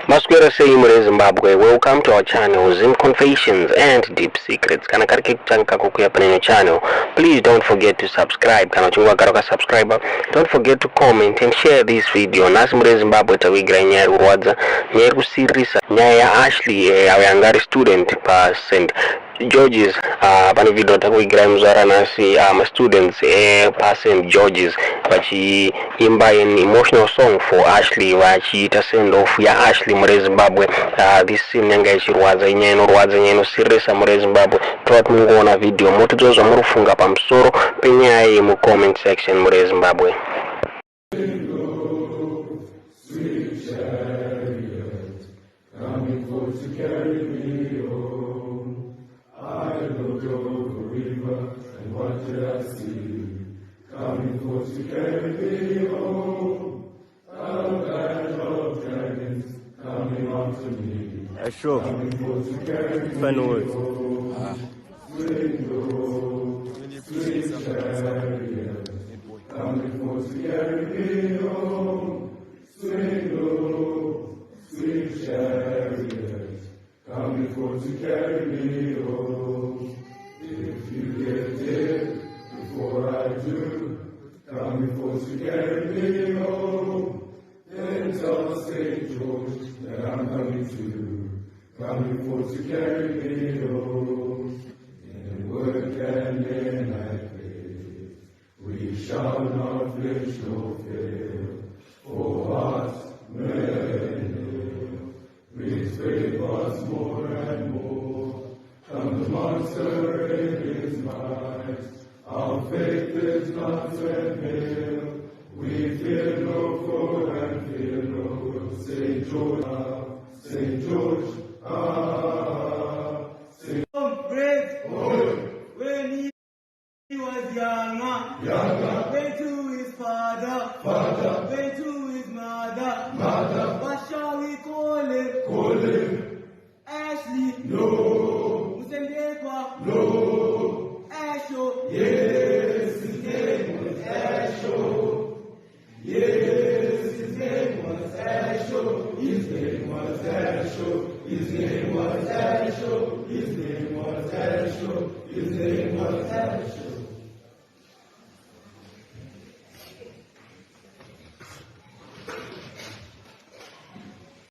Maswera Seimure Zimbabwe, welcome to our channel Zim Confessions and Deep Secrets. Kana kariki kuchanga kukuya paneno channel. Please don't forget to subscribe. Kana chungwa karoka subscriber. Don't forget to comment and share this video. Nasimure Zimbabwe tawigira nyaya urwadza, nyaya kusirisa, nyaya Ashley awayangari student pa St. George's pane video takuigira muzara nasi students pa St. George's vachiimba an emotional song for Ashley vachiita send off ya Ashley mure Zimbabwe. This scene yanga ichirwadza, inyaya inorwadza, inyaya inosirisa mure Zimbabwe. Toda mungoona video motozozva murufunga pamusoro penyaya iyi mu comment section mure Zimbabwe. Coming forth to carry me home, a band of dragons coming unto me. Sure. Coming forth to carry me home. Swing low, sweet chariot. Coming forth to carry me home. Swing low, sweet chariot. Coming forth to carry me home. If you get there before I do, coming forth to carry me home. Then tell St. George that I'm coming too. Coming forth to carry me home. In work and in faith, we shall not flinch nor fail. For hearts many, we pray once more and more. Come the monster in his might. Our faith is not treadmill. We fear no foe and fear no ill. St. George, St. George, St. When he was younger, went to his father, went to his mother. What shall we call him? Ashley. No. Musendekwa. No. Asho. Yes, his name was Asho. Yes, his name was Asho. His name was Asho. His name was Asho. His name was Asho. His name was Asho.